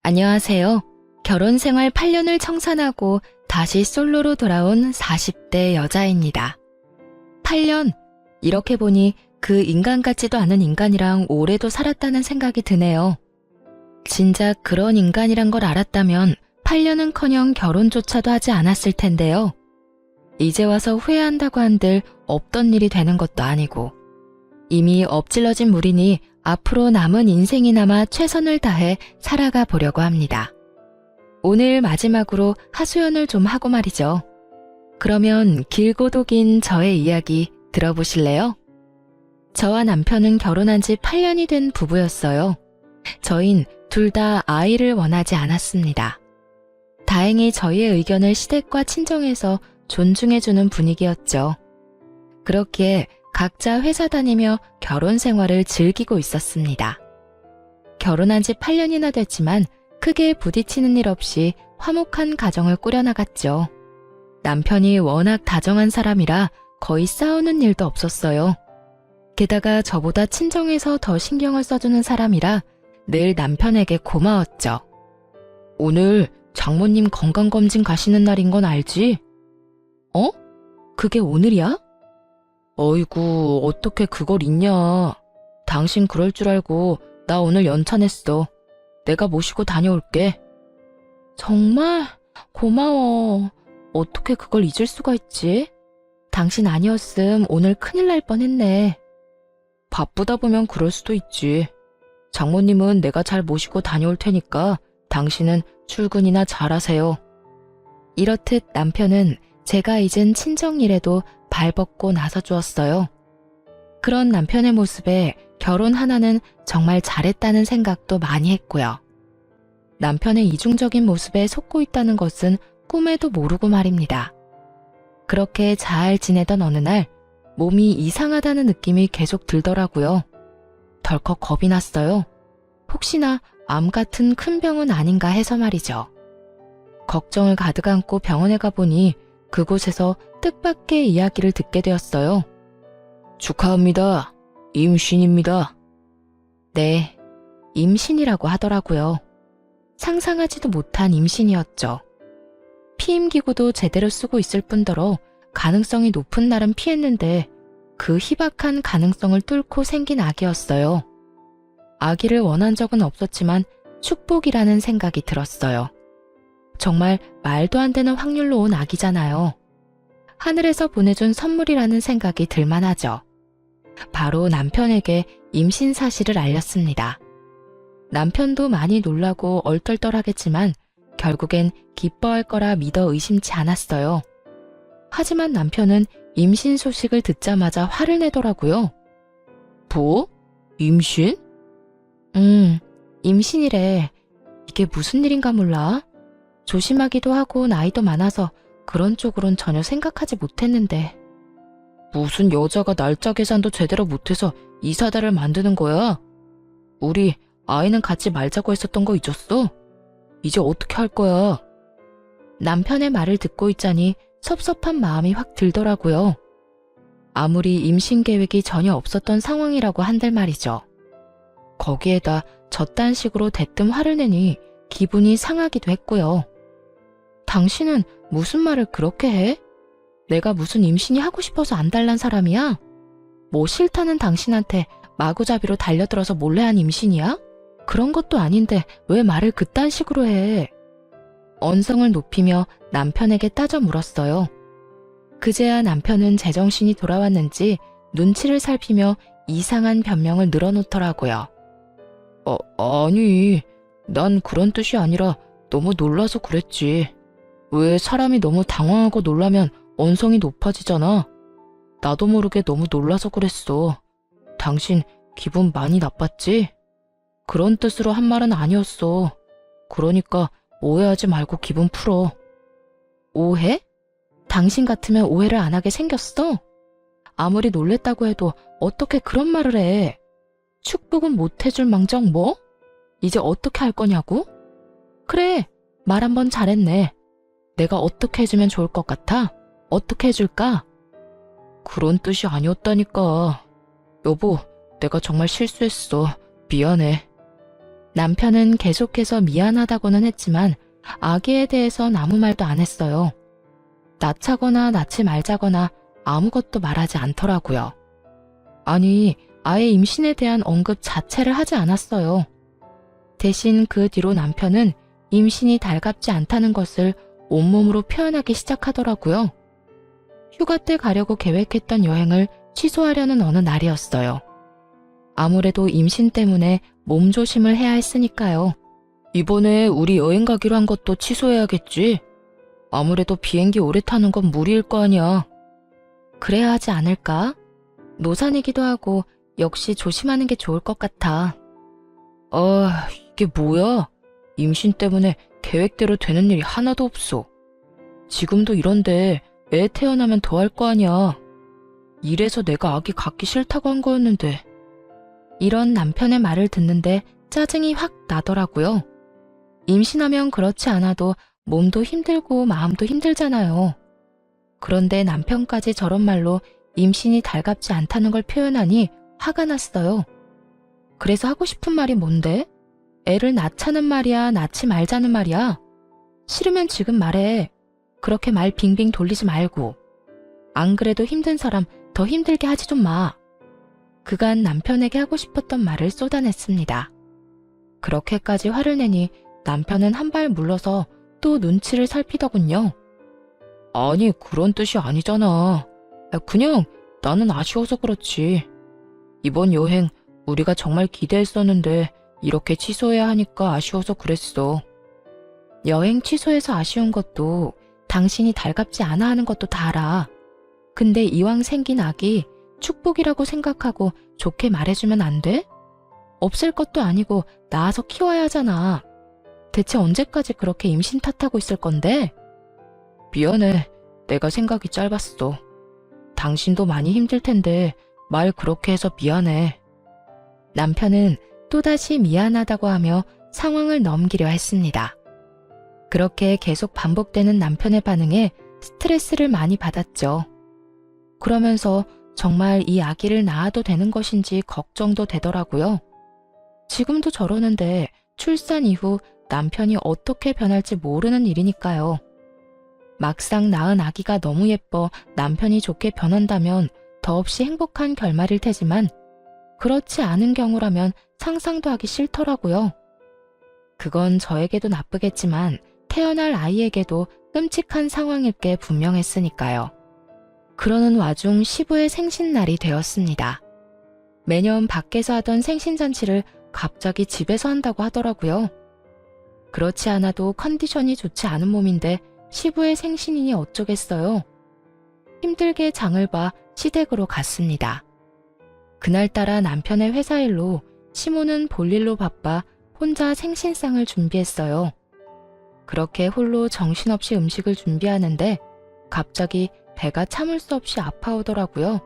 안녕하세요. 결혼 생활 8년을 청산하고 다시 솔로로 돌아온 40대 여자입니다. 8년? 이렇게 보니 그 인간 같지도 않은 인간이랑 오래도 살았다는 생각이 드네요. 진작 그런 인간이란 걸 알았다면 8년은커녕 결혼조차도 하지 않았을 텐데요. 이제 와서 후회한다고 한들 없던 일이 되는 것도 아니고 이미 엎질러진 물이니 앞으로 남은 인생이나마 최선을 다해 살아가 보려고 합니다. 오늘 마지막으로 하소연을 좀 하고 말이죠. 그러면 길고도 긴 저의 이야기 들어보실래요? 저와 남편은 결혼한 지 8년이 된 부부였어요. 저흰 둘 다 아이를 원하지 않았습니다. 다행히 저희의 의견을 시댁과 친정에서 존중해주는 분위기였죠. 그렇기에 각자 회사 다니며 결혼 생활을 즐기고 있었습니다. 결혼한 지 8년이나 됐지만 크게 부딪히는 일 없이 화목한 가정을 꾸려나갔죠. 남편이 워낙 다정한 사람이라 거의 싸우는 일도 없었어요. 게다가 저보다 친정에서 더 신경을 써주는 사람이라 늘 남편에게 고마웠죠. 오늘 장모님 건강검진 가시는 날인 건 알지? 어? 그게 오늘이야? 어이구, 어떻게 그걸 잊냐. 당신 그럴 줄 알고 나 오늘 연차냈어. 내가 모시고 다녀올게. 정말? 고마워. 어떻게 그걸 잊을 수가 있지? 당신 아니었음 오늘 큰일 날 뻔했네. 바쁘다 보면 그럴 수도 있지. 장모님은 내가 잘 모시고 다녀올 테니까 당신은 출근이나 잘하세요. 이렇듯 남편은 제가 잊은 친정 일에도 발벗고 나서주었어요. 그런 남편의 모습에 결혼 하나는 정말 잘했다는 생각도 많이 했고요. 남편의 이중적인 모습에 속고 있다는 것은 꿈에도 모르고 말입니다. 그렇게 잘 지내던 어느 날 몸이 이상하다는 느낌이 계속 들더라고요. 덜컥 겁이 났어요. 혹시나 암 같은 큰 병은 아닌가 해서 말이죠. 걱정을 가득 안고 병원에 가보니 그곳에서 뜻밖의 이야기를 듣게 되었어요. 축하합니다. 임신입니다. 네, 임신이라고 하더라고요. 상상하지도 못한 임신이었죠. 피임기구도 제대로 쓰고 있을 뿐더러 가능성이 높은 날은 피했는데 그 희박한 가능성을 뚫고 생긴 아기였어요. 아기를 원한 적은 없었지만 축복이라는 생각이 들었어요. 정말 말도 안 되는 확률로 온 아기잖아요. 하늘에서 보내준 선물이라는 생각이 들만하죠. 바로 남편에게 임신 사실을 알렸습니다. 남편도 많이 놀라고 얼떨떨하겠지만 결국엔 기뻐할 거라 믿어 의심치 않았어요. 하지만 남편은 임신 소식을 듣자마자 화를 내더라고요. 뭐? 임신? 임신이래. 이게 무슨 일인가 몰라. 조심하기도 하고 나이도 많아서 그런 쪽으론 전혀 생각하지 못했는데. 무슨 여자가 날짜 계산도 제대로 못해서 이사다를 만드는 거야? 우리 아이는 갖지 말자고 했었던 거 잊었어? 이제 어떻게 할 거야? 남편의 말을 듣고 있자니 섭섭한 마음이 확 들더라고요. 아무리 임신 계획이 전혀 없었던 상황이라고 한들 말이죠. 거기에다 저딴 식으로 대뜸 화를 내니 기분이 상하기도 했고요. 당신은 무슨 말을 그렇게 해? 내가 무슨 임신이 하고 싶어서 안달난 사람이야? 뭐 싫다는 당신한테 마구잡이로 달려들어서 몰래 한 임신이야? 그런 것도 아닌데 왜 말을 그딴 식으로 해? 언성을 높이며 남편에게 따져 물었어요. 그제야 남편은 제정신이 돌아왔는지 눈치를 살피며 이상한 변명을 늘어놓더라고요. 아니, 난 그런 뜻이 아니라 너무 놀라서 그랬지. 왜 사람이 너무 당황하고 놀라면 언성이 높아지잖아. 나도 모르게 너무 놀라서 그랬어. 당신 기분 많이 나빴지? 그런 뜻으로 한 말은 아니었어. 그러니까 오해하지 말고 기분 풀어. 오해? 당신 같으면 오해를 안 하게 생겼어? 아무리 놀랬다고 해도 어떻게 그런 말을 해? 축복은 못 해줄 망정 뭐? 이제 어떻게 할 거냐고? 그래, 말 한번 잘했네. 내가 어떻게 해주면 좋을 것 같아? 어떻게 해줄까? 그런 뜻이 아니었다니까. 여보, 내가 정말 실수했어. 미안해. 남편은 계속해서 미안하다고는 했지만 아기에 대해선 아무 말도 안 했어요. 낳자거나 낳지 말자거나 아무것도 말하지 않더라고요. 아니, 아예 임신에 대한 언급 자체를 하지 않았어요. 대신 그 뒤로 남편은 임신이 달갑지 않다는 것을 온몸으로 표현하기 시작하더라고요. 휴가 때 가려고 계획했던 여행을 취소하려는 어느 날이었어요. 아무래도 임신 때문에 몸조심을 해야 했으니까요. 이번에 우리 여행 가기로 한 것도 취소해야겠지. 아무래도 비행기 오래 타는 건 무리일 거 아니야. 그래야 하지 않을까? 노산이기도 하고 역시 조심하는 게 좋을 것 같아. 이게 뭐야? 임신 때문에 계획대로 되는 일이 하나도 없어. 지금도 이런데 애 태어나면 더 할 거 아니야. 이래서 내가 아기 갖기 싫다고 한 거였는데. 이런 남편의 말을 듣는데 짜증이 확 나더라고요. 임신하면 그렇지 않아도 몸도 힘들고 마음도 힘들잖아요. 그런데 남편까지 저런 말로 임신이 달갑지 않다는 걸 표현하니 화가 났어요. 그래서 하고 싶은 말이 뭔데? 애를 낳자는 말이야, 낳지 말자는 말이야? 싫으면 지금 말해. 그렇게 말 빙빙 돌리지 말고. 안 그래도 힘든 사람 더 힘들게 하지 좀 마. 그간 남편에게 하고 싶었던 말을 쏟아냈습니다. 그렇게까지 화를 내니 남편은 한 발 물러서 또 눈치를 살피더군요. 아니, 그런 뜻이 아니잖아. 그냥 나는 아쉬워서 그렇지. 이번 여행 우리가 정말 기대했었는데 이렇게 취소해야 하니까 아쉬워서 그랬어. 여행 취소해서 아쉬운 것도 당신이 달갑지 않아 하는 것도 다 알아. 근데 이왕 생긴 아기 축복이라고 생각하고 좋게 말해주면 안 돼? 없을 것도 아니고 낳아서 키워야 하잖아. 대체 언제까지 그렇게 임신 탓하고 있을 건데? 미안해. 내가 생각이 짧았어. 당신도 많이 힘들 텐데 말 그렇게 해서 미안해. 남편은 또다시 미안하다고 하며 상황을 넘기려 했습니다. 그렇게 계속 반복되는 남편의 반응에 스트레스를 많이 받았죠. 그러면서 정말 이 아기를 낳아도 되는 것인지 걱정도 되더라고요. 지금도 저러는데 출산 이후 남편이 어떻게 변할지 모르는 일이니까요. 막상 낳은 아기가 너무 예뻐 남편이 좋게 변한다면 더없이 행복한 결말일 테지만 그렇지 않은 경우라면 상상도 하기 싫더라고요. 그건 저에게도 나쁘겠지만 태어날 아이에게도 끔찍한 상황일 게 분명했으니까요. 그러는 와중 시부의 생신날이 되었습니다. 매년 밖에서 하던 생신잔치를 갑자기 집에서 한다고 하더라고요. 그렇지 않아도 컨디션이 좋지 않은 몸인데 시부의 생신이니 어쩌겠어요. 힘들게 장을 봐 시댁으로 갔습니다. 그날따라 남편의 회사 일로 시모는 볼일로 바빠 혼자 생신상을 준비했어요. 그렇게 홀로 정신없이 음식을 준비하는데 갑자기 배가 참을 수 없이 아파오더라고요.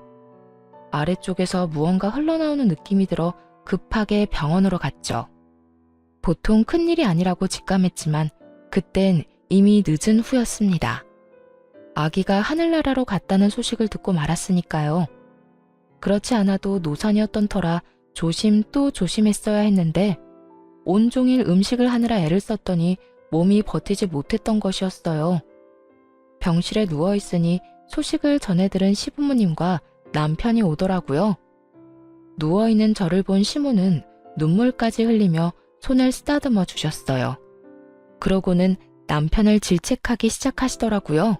아래쪽에서 무언가 흘러나오는 느낌이 들어 급하게 병원으로 갔죠. 보통 큰일이 아니라고 직감했지만 그땐 이미 늦은 후였습니다. 아기가 하늘나라로 갔다는 소식을 듣고 말았으니까요. 그렇지 않아도 노산이었던 터라 조심 또 조심했어야 했는데 온종일 음식을 하느라 애를 썼더니 몸이 버티지 못했던 것이었어요. 병실에 누워있으니 소식을 전해들은 시부모님과 남편이 오더라고요. 누워있는 저를 본 시모는 눈물까지 흘리며 손을 쓰다듬어 주셨어요. 그러고는 남편을 질책하기 시작하시더라고요.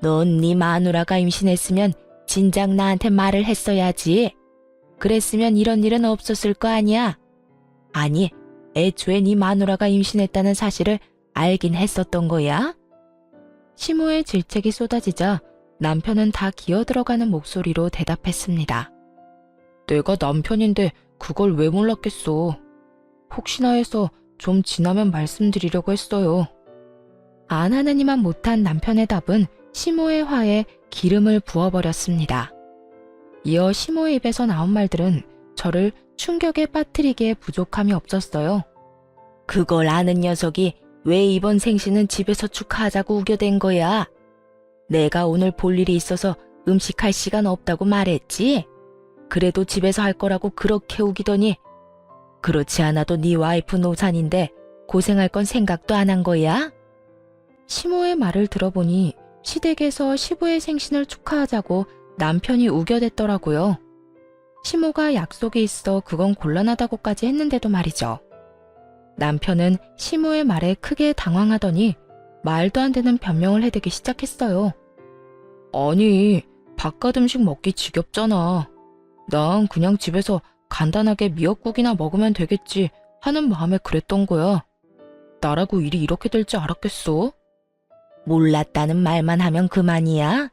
넌 네 마누라가 임신했으면 진작 나한테 말을 했어야지. 그랬으면 이런 일은 없었을 거 아니야. 아니, 애초에 네 마누라가 임신했다는 사실을 알긴 했었던 거야? 시모의 질책이 쏟아지자 남편은 다 기어들어가는 목소리로 대답했습니다. 내가 남편인데 그걸 왜 몰랐겠어. 혹시나 해서 좀 지나면 말씀드리려고 했어요. 안 하느니만 못한 남편의 답은 시모의 화에 기름을 부어버렸습니다. 이어 시모의 입에서 나온 말들은 저를 충격에 빠뜨리기에 부족함이 없었어요. 그걸 아는 녀석이 왜 이번 생신은 집에서 축하하자고 우겨댄 거야? 내가 오늘 볼 일이 있어서 음식할 시간 없다고 말했지? 그래도 집에서 할 거라고 그렇게 우기더니 그렇지 않아도 네 와이프 노산인데 고생할 건 생각도 안 한 거야? 시모의 말을 들어보니 시댁에서 시부의 생신을 축하하자고 남편이 우겨댔더라고요. 시모가 약속이 있어 그건 곤란하다고까지 했는데도 말이죠. 남편은 시모의 말에 크게 당황하더니 말도 안 되는 변명을 해대기 시작했어요. 아니, 바깥 음식 먹기 지겹잖아. 난 그냥 집에서 간단하게 미역국이나 먹으면 되겠지 하는 마음에 그랬던 거야. 나라고 일이 이렇게 될 줄 알았겠어? 몰랐다는 말만 하면 그만이야?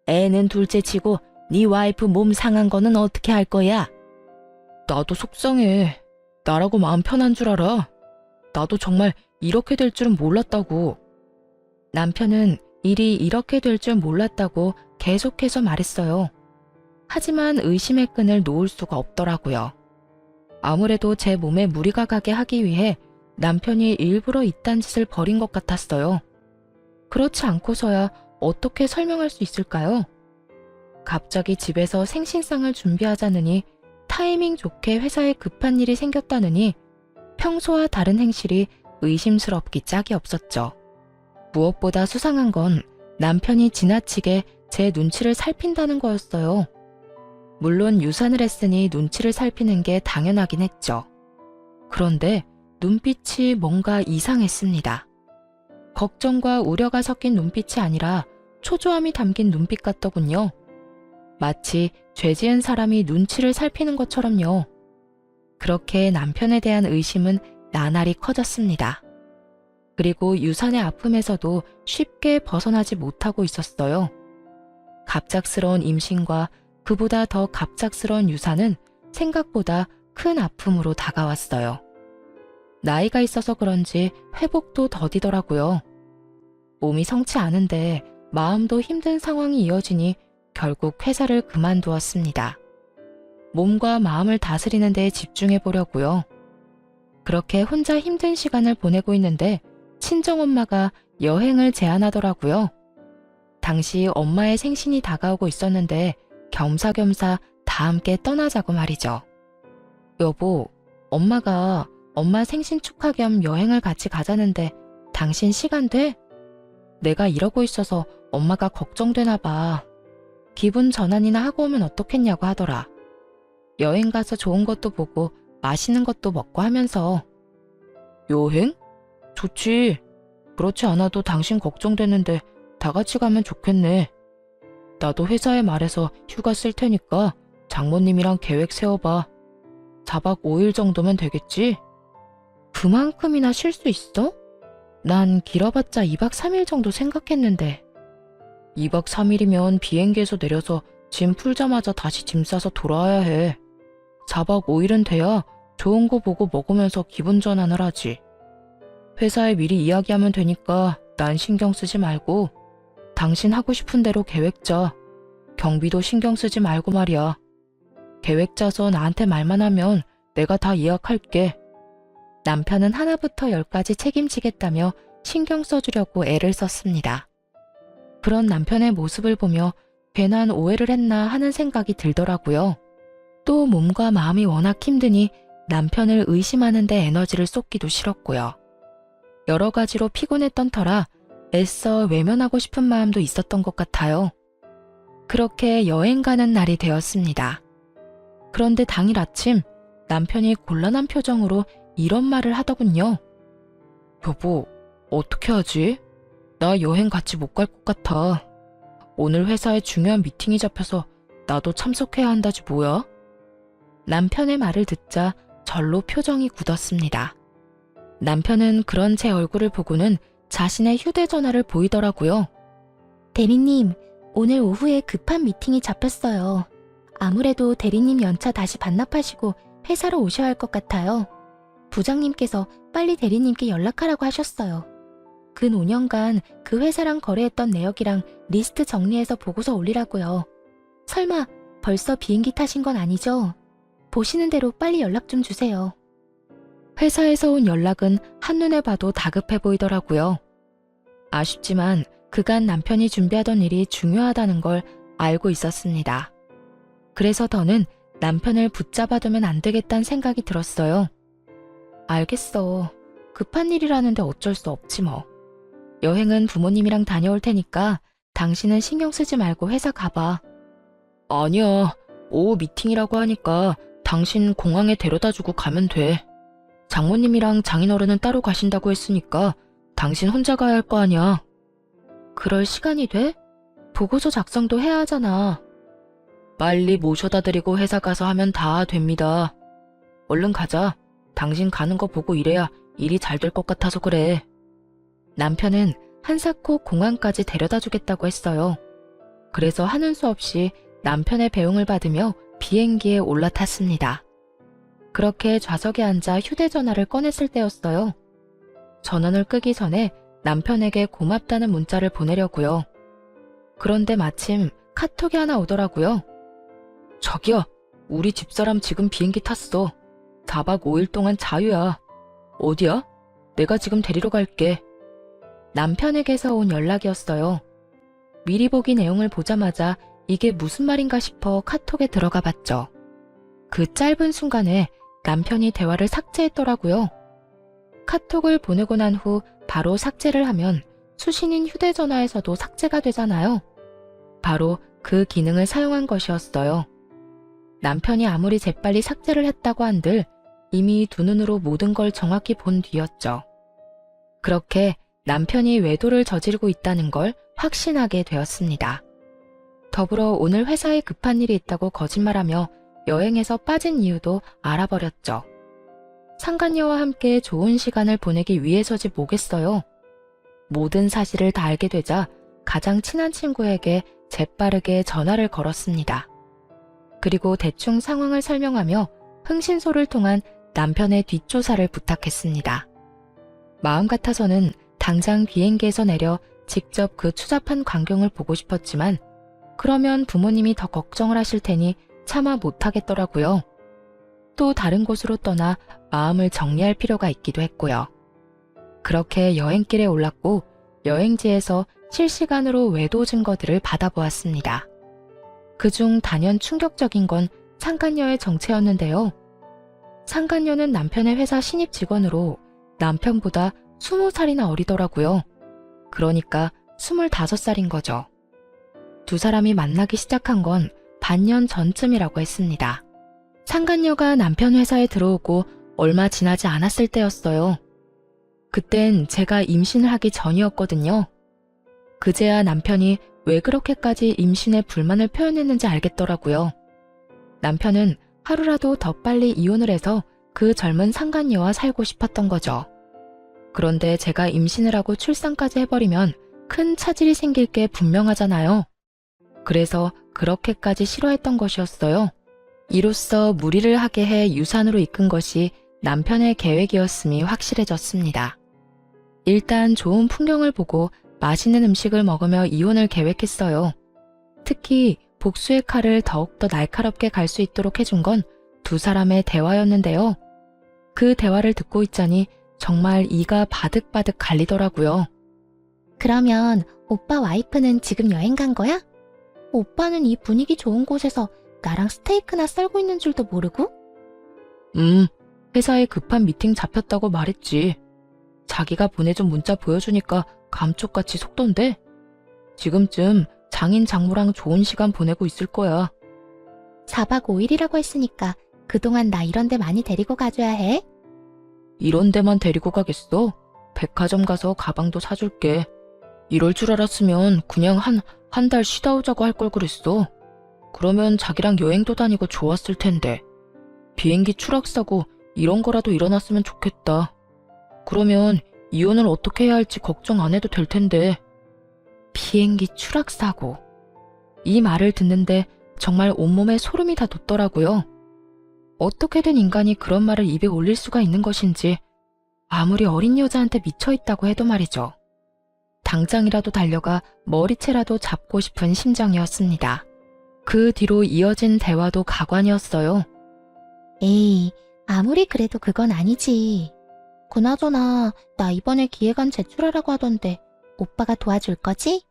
애는 둘째치고 네 와이프 몸 상한 거는 어떻게 할 거야? 나도 속상해. 나라고 마음 편한 줄 알아. 나도 정말 이렇게 될 줄은 몰랐다고. 남편은 일이 이렇게 될 줄 몰랐다고 계속해서 말했어요. 하지만 의심의 끈을 놓을 수가 없더라고요. 아무래도 제 몸에 무리가 가게 하기 위해 남편이 일부러 이딴 짓을 벌인 것 같았어요. 그렇지 않고서야 어떻게 설명할 수 있을까요? 갑자기 집에서 생신상을 준비하자느니 타이밍 좋게 회사에 급한 일이 생겼다느니 평소와 다른 행실이 의심스럽기 짝이 없었죠. 무엇보다 수상한 건 남편이 지나치게 제 눈치를 살핀다는 거였어요. 물론 유산을 했으니 눈치를 살피는 게 당연하긴 했죠. 그런데 눈빛이 뭔가 이상했습니다. 걱정과 우려가 섞인 눈빛이 아니라 초조함이 담긴 눈빛 같더군요. 마치 죄 지은 사람이 눈치를 살피는 것처럼요. 그렇게 남편에 대한 의심은 나날이 커졌습니다. 그리고 유산의 아픔에서도 쉽게 벗어나지 못하고 있었어요. 갑작스러운 임신과 그보다 더 갑작스러운 유산은 생각보다 큰 아픔으로 다가왔어요. 나이가 있어서 그런지 회복도 더디더라고요. 몸이 성치 않은데 마음도 힘든 상황이 이어지니 결국 회사를 그만두었습니다. 몸과 마음을 다스리는 데 집중해 보려고요. 그렇게 혼자 힘든 시간을 보내고 있는데 친정엄마가 여행을 제안하더라고요. 당시 엄마의 생신이 다가오고 있었는데 겸사겸사 다 함께 떠나자고 말이죠. 여보, 엄마가 엄마 생신 축하 겸 여행을 같이 가자는데 당신 시간 돼? 내가 이러고 있어서 엄마가 걱정되나 봐. 기분 전환이나 하고 오면 어떻겠냐고 하더라. 여행 가서 좋은 것도 보고 맛있는 것도 먹고 하면서. 여행? 좋지. 그렇지 않아도 당신 걱정되는데 다 같이 가면 좋겠네. 나도 회사에 말해서 휴가 쓸 테니까 장모님이랑 계획 세워봐. 4박 5일 정도면 되겠지? 그만큼이나 쉴 수 있어? 난 길어봤자 2박 3일 정도 생각했는데. 2박 3일이면 비행기에서 내려서 짐 풀자마자 다시 짐 싸서 돌아와야 해. 4박 5일은 돼야 좋은 거 보고 먹으면서 기분 전환을 하지. 회사에 미리 이야기하면 되니까 난 신경 쓰지 말고 당신 하고 싶은 대로 계획 짜. 경비도 신경 쓰지 말고 말이야. 계획 짜서 나한테 말만 하면 내가 다 예약할게. 남편은 하나부터 10까지 책임지겠다며 신경 써주려고 애를 썼습니다. 그런 남편의 모습을 보며 괜한 오해를 했나 하는 생각이 들더라고요. 또 몸과 마음이 워낙 힘드니 남편을 의심하는 데 에너지를 쏟기도 싫었고요. 여러 가지로 피곤했던 터라 애써 외면하고 싶은 마음도 있었던 것 같아요. 그렇게 여행 가는 날이 되었습니다. 그런데 당일 아침 남편이 곤란한 표정으로 이런 말을 하더군요. 여보, 어떻게 하지? 나 여행 같이 못 갈 것 같아. 오늘 회사에 중요한 미팅이 잡혀서 나도 참석해야 한다지 뭐야? 남편의 말을 듣자 절로 표정이 굳었습니다. 남편은 그런 제 얼굴을 보고는 자신의 휴대전화를 보이더라고요. 대리님, 오늘 오후에 급한 미팅이 잡혔어요. 아무래도 대리님 연차 다시 반납하시고 회사로 오셔야 할 것 같아요. 부장님께서 빨리 대리님께 연락하라고 하셨어요. 근 5년간 그 회사랑 거래했던 내역이랑 리스트 정리해서 보고서 올리라고요. 설마 벌써 비행기 타신 건 아니죠? 보시는 대로 빨리 연락 좀 주세요. 회사에서 온 연락은 한눈에 봐도 다급해 보이더라고요. 아쉽지만 그간 남편이 준비하던 일이 중요하다는 걸 알고 있었습니다. 그래서 더는 남편을 붙잡아두면 안 되겠다는 생각이 들었어요. 알겠어. 급한 일이라는데 어쩔 수 없지 뭐. 여행은 부모님이랑 다녀올 테니까 당신은 신경 쓰지 말고 회사 가봐. 아니야. 오후 미팅이라고 하니까 당신 공항에 데려다주고 가면 돼. 장모님이랑 장인어른은 따로 가신다고 했으니까 당신 혼자 가야 할 거 아니야. 그럴 시간이 돼? 보고서 작성도 해야 하잖아. 빨리 모셔다 드리고 회사 가서 하면 다 됩니다. 얼른 가자. 당신 가는 거 보고 일해야 일이 잘 될 것 같아서 그래. 남편은 한사코 공항까지 데려다 주겠다고 했어요. 그래서 하는 수 없이 남편의 배웅을 받으며 비행기에 올라탔습니다. 그렇게 좌석에 앉아 휴대전화를 꺼냈을 때였어요. 전원을 끄기 전에 남편에게 고맙다는 문자를 보내려고요. 그런데 마침 카톡이 하나 오더라고요. 자기야, 우리 집사람 지금 비행기 탔어. 4박 5일 동안 자유야. 어디야? 내가 지금 데리러 갈게. 남편에게서 온 연락이었어요. 미리 보기 내용을 보자마자 이게 무슨 말인가 싶어 카톡에 들어가 봤죠. 그 짧은 순간에 남편이 대화를 삭제했더라고요. 카톡을 보내고 난 후 바로 삭제를 하면 수신인 휴대전화에서도 삭제가 되잖아요. 바로 그 기능을 사용한 것이었어요. 남편이 아무리 재빨리 삭제를 했다고 한들 이미 두 눈으로 모든 걸 정확히 본 뒤였죠. 그렇게 남편이 외도를 저지르고 있다는 걸 확신하게 되었습니다. 더불어 오늘 회사에 급한 일이 있다고 거짓말하며 여행에서 빠진 이유도 알아버렸죠. 상간녀와 함께 좋은 시간을 보내기 위해서지 뭐겠어요. 모든 사실을 다 알게 되자 가장 친한 친구에게 재빠르게 전화를 걸었습니다. 그리고 대충 상황을 설명하며 흥신소를 통한 남편의 뒷조사를 부탁했습니다. 마음 같아서는 당장 비행기에서 내려 직접 그 추잡한 광경을 보고 싶었지만 그러면 부모님이 더 걱정을 하실 테니 차마 못하겠더라고요. 또 다른 곳으로 떠나 마음을 정리할 필요가 있기도 했고요. 그렇게 여행길에 올랐고 여행지에서 실시간으로 외도 증거들을 받아보았습니다. 그중 단연 충격적인 건 상간녀의 정체였는데요. 상간녀는 남편의 회사 신입 직원으로 남편보다 20살이나 어리더라고요. 그러니까 25살인 거죠. 두 사람이 만나기 시작한 건 반년 전쯤이라고 했습니다. 상간녀가 남편 회사에 들어오고 얼마 지나지 않았을 때였어요. 그땐 제가 임신을 하기 전이었거든요. 그제야 남편이 왜 그렇게까지 임신에 불만을 표현했는지 알겠더라고요. 남편은 하루라도 더 빨리 이혼을 해서 그 젊은 상간녀와 살고 싶었던 거죠. 그런데 제가 임신을 하고 출산까지 해버리면 큰 차질이 생길 게 분명하잖아요. 그래서 그렇게까지 싫어했던 것이었어요. 이로써 무리를 하게 해 유산으로 이끈 것이 남편의 계획이었음이 확실해졌습니다. 일단 좋은 풍경을 보고 맛있는 음식을 먹으며 이혼을 계획했어요. 특히 복수의 칼을 더욱더 날카롭게 갈 수 있도록 해준 건 두 사람의 대화였는데요. 그 대화를 듣고 있자니 정말 이가 바득바득 갈리더라고요. 그러면 오빠 와이프는 지금 여행 간 거야? 오빠는 이 분위기 좋은 곳에서 나랑 스테이크나 썰고 있는 줄도 모르고? 회사에 급한 미팅 잡혔다고 말했지. 자기가 보내준 문자 보여주니까 감쪽같이 속던데? 지금쯤 장인 장모랑 좋은 시간 보내고 있을 거야. 4박 5일이라고 했으니까 그동안 나 이런 데 많이 데리고 가줘야 해. 이런 데만 데리고 가겠어? 백화점 가서 가방도 사줄게. 이럴 줄 알았으면 그냥 한 달 쉬다 오자고 할 걸 그랬어. 그러면 자기랑 여행도 다니고 좋았을 텐데. 비행기 추락사고 이런 거라도 일어났으면 좋겠다. 그러면 이혼을 어떻게 해야 할지 걱정 안 해도 될 텐데. 비행기 추락사고. 이 말을 듣는데 정말 온몸에 소름이 다 돋더라고요. 어떻게 된 인간이 그런 말을 입에 올릴 수가 있는 것인지 아무리 어린 여자한테 미쳐있다고 해도 말이죠. 당장이라도 달려가 머리채라도 잡고 싶은 심정이었습니다. 그 뒤로 이어진 대화도 가관이었어요. 에이, 아무리 그래도 그건 아니지. 그나저나 나 이번에 기획안 제출하라고 하던데 오빠가 도와줄 거지?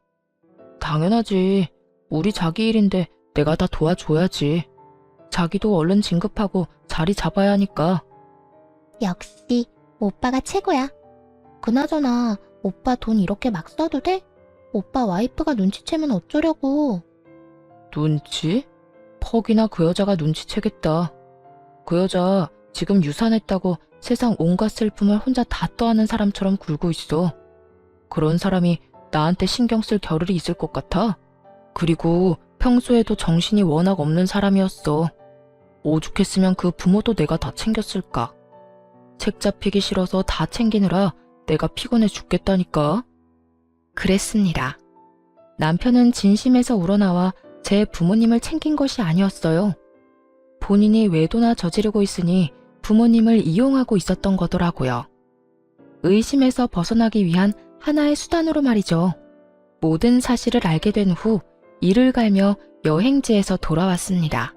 당연하지. 우리 자기 일인데 내가 다 도와줘야지. 자기도 얼른 진급하고 자리 잡아야 하니까. 역시 오빠가 최고야. 그나저나 오빠 돈 이렇게 막 써도 돼? 오빠 와이프가 눈치채면 어쩌려고. 눈치? 퍽이나 그 여자가 눈치채겠다. 그 여자 지금 유산했다고 세상 온갖 슬픔을 혼자 다 떠안은 사람처럼 굴고 있어. 그런 사람이 나한테 신경 쓸 겨를이 있을 것 같아? 그리고 평소에도 정신이 워낙 없는 사람이었어. 오죽했으면 그 부모도 내가 다 챙겼을까. 책 잡히기 싫어서 다 챙기느라 내가 피곤해 죽겠다니까. 그랬습니다. 남편은 진심에서 우러나와 제 부모님을 챙긴 것이 아니었어요. 본인이 외도나 저지르고 있으니 부모님을 이용하고 있었던 거더라고요. 의심에서 벗어나기 위한 하나의 수단으로 말이죠. 모든 사실을 알게 된 후 이를 갈며 여행지에서 돌아왔습니다.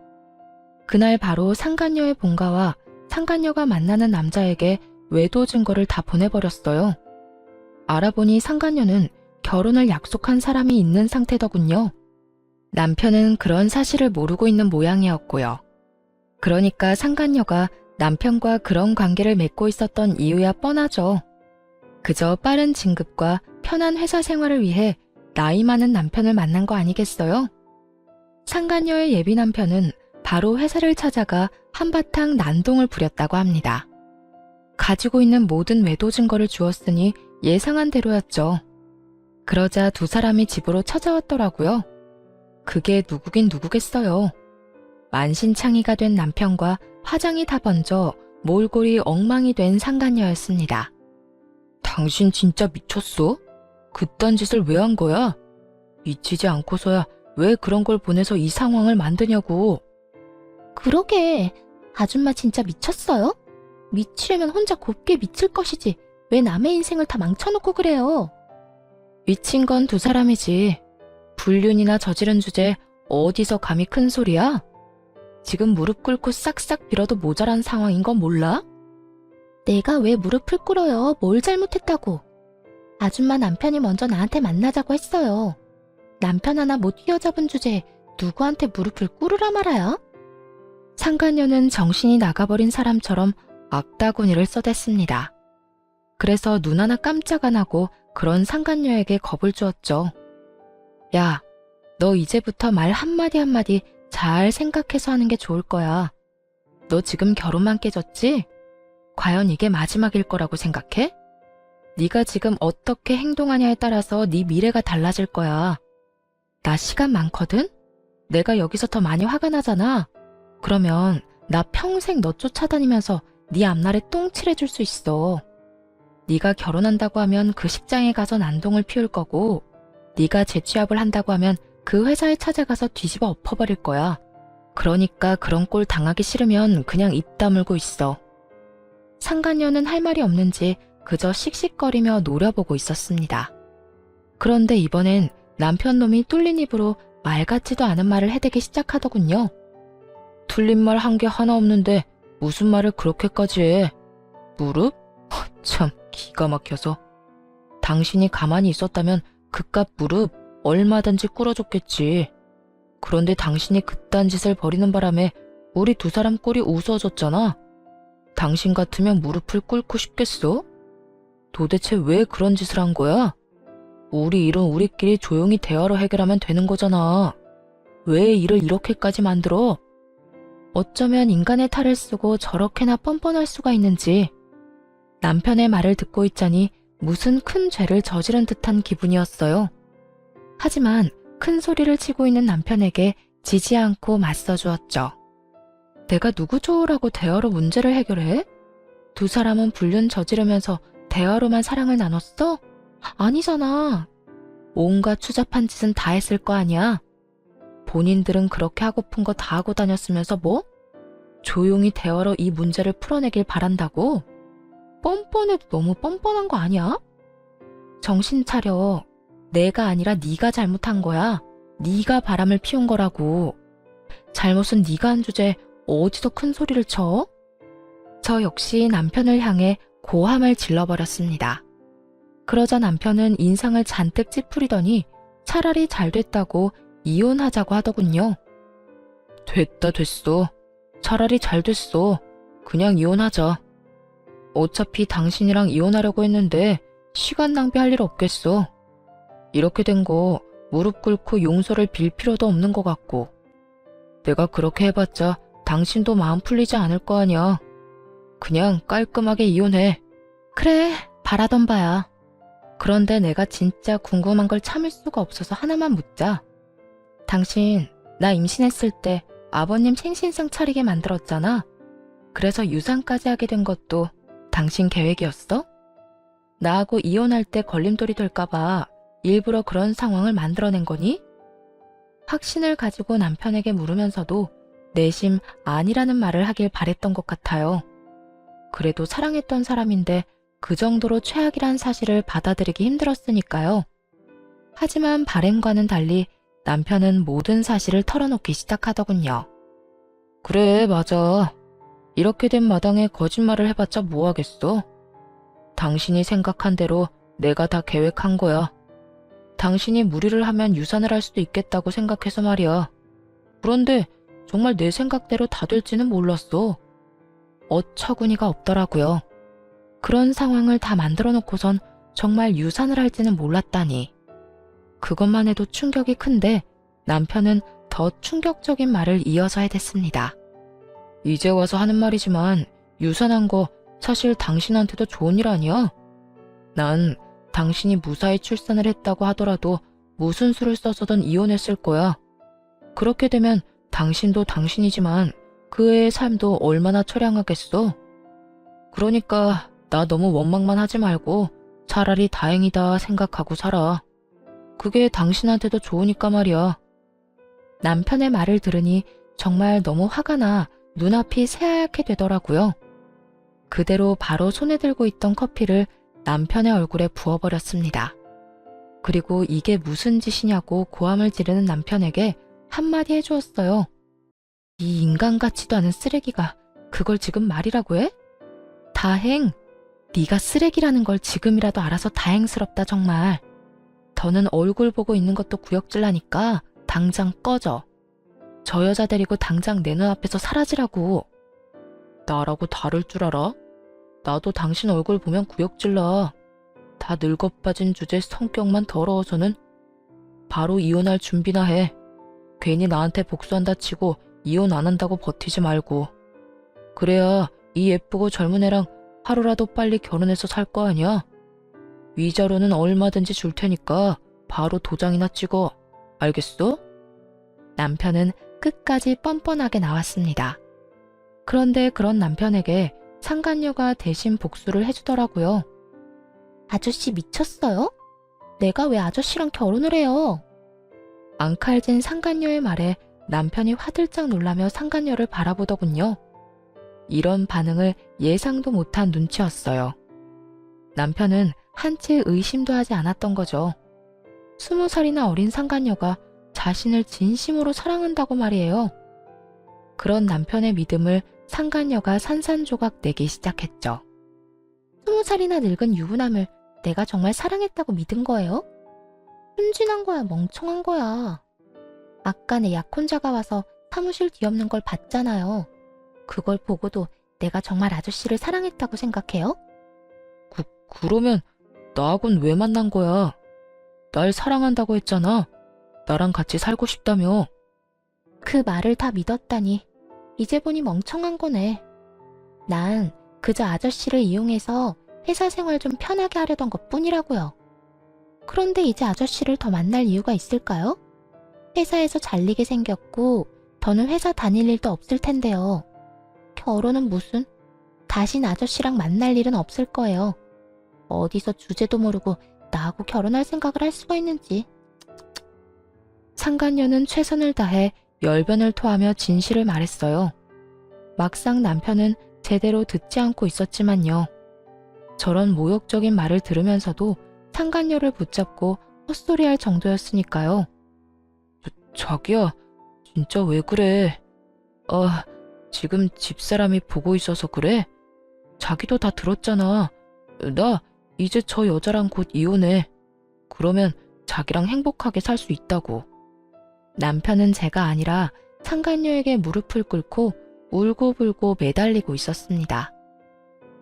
그날 바로 상간녀의 본가와 상간녀가 만나는 남자에게 외도 증거를 다 보내버렸어요. 알아보니 상간녀는 결혼을 약속한 사람이 있는 상태더군요. 남편은 그런 사실을 모르고 있는 모양이었고요. 그러니까 상간녀가 남편과 그런 관계를 맺고 있었던 이유야 뻔하죠. 그저 빠른 진급과 편한 회사 생활을 위해 나이 많은 남편을 만난 거 아니겠어요? 상간녀의 예비 남편은 바로 회사를 찾아가 한바탕 난동을 부렸다고 합니다. 가지고 있는 모든 외도 증거를 주었으니 예상한 대로였죠. 그러자 두 사람이 집으로 찾아왔더라고요. 그게 누구긴 누구겠어요. 만신창이가 된 남편과 화장이 다 번져 몰골이 엉망이 된 상간녀였습니다. 당신 진짜 미쳤어? 그딴 짓을 왜 한 거야? 미치지 않고서야 왜 그런 걸 보내서 이 상황을 만드냐고. 그러게, 아줌마 진짜 미쳤어요? 미치려면 혼자 곱게 미칠 것이지 왜 남의 인생을 다 망쳐놓고 그래요? 미친 건 두 사람이지. 불륜이나 저지른 주제 어디서 감히 큰 소리야? 지금 무릎 꿇고 싹싹 빌어도 모자란 상황인 건 몰라? 내가 왜 무릎을 꿇어요? 뭘 잘못했다고? 아줌마 남편이 먼저 나한테 만나자고 했어요. 남편 하나 못 휘어잡은 주제에 누구한테 무릎을 꿇으라 말아요? 상간녀는 정신이 나가버린 사람처럼 악다구니를 써댔습니다. 그래서 눈 하나 깜짝 안 하고 그런 상간녀에게 겁을 주었죠. 야, 너 이제부터 말 한마디 한마디 잘 생각해서 하는 게 좋을 거야. 너 지금 결혼만 깨졌지? 과연 이게 마지막일 거라고 생각해? 네가 지금 어떻게 행동하냐에 따라서 네 미래가 달라질 거야. 나 시간 많거든? 내가 여기서 더 많이 화가 나잖아. 그러면 나 평생 너 쫓아다니면서 네 앞날에 똥칠해줄 수 있어. 네가 결혼한다고 하면 그 식장에 가서 난동을 피울 거고, 네가 재취업을 한다고 하면 그 회사에 찾아가서 뒤집어 엎어버릴 거야. 그러니까 그런 꼴 당하기 싫으면 그냥 입 다물고 있어. 상간녀는 할 말이 없는지 그저 씩씩거리며 노려보고 있었습니다. 그런데 이번엔 남편 놈이 뚫린 입으로 말 같지도 않은 말을 해대기 시작하더군요. 틀린 말 한 게 하나 없는데 무슨 말을 그렇게까지 해? 무릎? 참 기가 막혀서. 당신이 가만히 있었다면 그깟 무릎 얼마든지 꿇어줬겠지. 그런데 당신이 그딴 짓을 벌이는 바람에 우리 두 사람 꼴이 우스워졌잖아. 당신 같으면 무릎을 꿇고 싶겠어? 도대체 왜 그런 짓을 한 거야? 우리 일은 우리끼리 조용히 대화로 해결하면 되는 거잖아. 왜 일을 이렇게까지 만들어? 어쩌면 인간의 탈을 쓰고 저렇게나 뻔뻔할 수가 있는지. 남편의 말을 듣고 있자니 무슨 큰 죄를 저지른 듯한 기분이었어요. 하지만 큰 소리를 치고 있는 남편에게 지지 않고 맞서주었죠. 내가 누구 좋으라고 대화로 문제를 해결해? 두 사람은 불륜 저지르면서 대화로만 사랑을 나눴어? 아니잖아. 온갖 추잡한 짓은 다 했을 거 아니야. 본인들은 그렇게 하고픈 거 다 하고 다녔으면서 뭐? 조용히 대화로 이 문제를 풀어내길 바란다고? 뻔뻔해도 너무 뻔뻔한 거 아니야? 정신 차려. 내가 아니라 네가 잘못한 거야. 네가 바람을 피운 거라고. 잘못은 네가 한 주제에 어디서 큰 소리를 쳐? 저 역시 남편을 향해 고함을 질러버렸습니다. 그러자 남편은 인상을 잔뜩 찌푸리더니 차라리 잘 됐다고 이혼하자고 하더군요. 됐다 됐어. 차라리 잘 됐어. 그냥 이혼하자. 어차피 당신이랑 이혼하려고 했는데 시간 낭비할 일 없겠어. 이렇게 된 거 무릎 꿇고 용서를 빌 필요도 없는 것 같고. 내가 그렇게 해봤자 당신도 마음 풀리지 않을 거 아니야. 그냥 깔끔하게 이혼해. 그래, 바라던 바야. 그런데 내가 진짜 궁금한 걸 참을 수가 없어서 하나만 묻자. 당신, 나 임신했을 때 아버님 생신상 차리게 만들었잖아. 그래서 유산까지 하게 된 것도 당신 계획이었어? 나하고 이혼할 때 걸림돌이 될까봐 일부러 그런 상황을 만들어낸 거니? 확신을 가지고 남편에게 물으면서도 내심 아니라는 말을 하길 바랬던 것 같아요. 그래도 사랑했던 사람인데 그 정도로 최악이란 사실을 받아들이기 힘들었으니까요. 하지만 바램과는 달리 남편은 모든 사실을 털어놓기 시작하더군요. 그래, 맞아. 이렇게 된 마당에 거짓말을 해봤자 뭐하겠어. 당신이 생각한 대로 내가 다 계획한 거야. 당신이 무리를 하면 유산을 할 수도 있겠다고 생각해서 말이야. 그런데 정말 내 생각대로 다 될지는 몰랐어. 어처구니가 없더라고요. 그런 상황을 다 만들어 놓고선 정말 유산을 할지는 몰랐다니. 그것만 해도 충격이 큰데 남편은 더 충격적인 말을 이어서 해댔습니다. 이제 와서 하는 말이지만 유산한 거 사실 당신한테도 좋은 일 아니야? 난 당신이 무사히 출산을 했다고 하더라도 무슨 수를 써서든 이혼했을 거야. 그렇게 되면 당신도 당신이지만 그 애의 삶도 얼마나 처량하겠어. 그러니까 나 너무 원망만 하지 말고 차라리 다행이다 생각하고 살아. 그게 당신한테도 좋으니까 말이야. 남편의 말을 들으니 정말 너무 화가 나 눈앞이 새하얗게 되더라고요. 그대로 바로 손에 들고 있던 커피를 남편의 얼굴에 부어버렸습니다. 그리고 이게 무슨 짓이냐고 고함을 지르는 남편에게 한마디 해주었어요. 이 인간 같지도 않은 쓰레기가 그걸 지금 말이라고 해? 다행! 네가 쓰레기라는 걸 지금이라도 알아서 다행스럽다 정말. 더는 얼굴 보고 있는 것도 구역질나니까 당장 꺼져. 저 여자 데리고 당장 내 눈앞에서 사라지라고. 나라고 다를 줄 알아? 나도 당신 얼굴 보면 구역질나. 다 늙어빠진 주제 성격만 더러워서는 바로 이혼할 준비나 해. 괜히 나한테 복수한다 치고 이혼 안 한다고 버티지 말고. 그래야 이 예쁘고 젊은 애랑 하루라도 빨리 결혼해서 살 거 아니야? 위자료는 얼마든지 줄 테니까 바로 도장이나 찍어. 알겠어? 남편은 끝까지 뻔뻔하게 나왔습니다. 그런데 그런 남편에게 상간녀가 대신 복수를 해주더라고요. 아저씨 미쳤어요? 내가 왜 아저씨랑 결혼을 해요? 앙칼진 상간녀의 말에 남편이 화들짝 놀라며 상간녀를 바라보더군요. 이런 반응을 예상도 못한 눈치였어요. 남편은 한치 의심도 하지 않았던 거죠. 20살이나 어린 상간녀가 자신을 진심으로 사랑한다고 말이에요. 그런 남편의 믿음을 상간녀가 산산조각 내기 시작했죠. 20살이나 늙은 유부남을 내가 정말 사랑했다고 믿은 거예요? 순진한 거야, 멍청한 거야. 아까 내 약혼자가 와서 사무실 뒤엎는 걸 봤잖아요. 그걸 보고도 내가 정말 아저씨를 사랑했다고 생각해요? 그러면 나하고는 왜 만난 거야? 날 사랑한다고 했잖아. 나랑 같이 살고 싶다며. 그 말을 다 믿었다니 이제 보니 멍청한 거네. 난 그저 아저씨를 이용해서 회사 생활 좀 편하게 하려던 것뿐이라고요. 그런데 이제 아저씨를 더 만날 이유가 있을까요? 회사에서 잘리게 생겼고 더는 회사 다닐 일도 없을 텐데요. 결혼은 무슨? 다신 아저씨랑 만날 일은 없을 거예요. 어디서 주제도 모르고 나하고 결혼할 생각을 할 수가 있는지. 상간녀는 최선을 다해 열변을 토하며 진실을 말했어요. 막상 남편은 제대로 듣지 않고 있었지만요. 저런 모욕적인 말을 들으면서도 상간녀를 붙잡고 헛소리할 정도였으니까요. 자기야, 진짜 왜 그래? 지금 집사람이 보고 있어서 그래? 자기도 다 들었잖아. 나 이제 저 여자랑 곧 이혼해. 그러면 자기랑 행복하게 살 수 있다고. 남편은 제가 아니라 상간녀에게 무릎을 꿇고 울고불고 매달리고 있었습니다.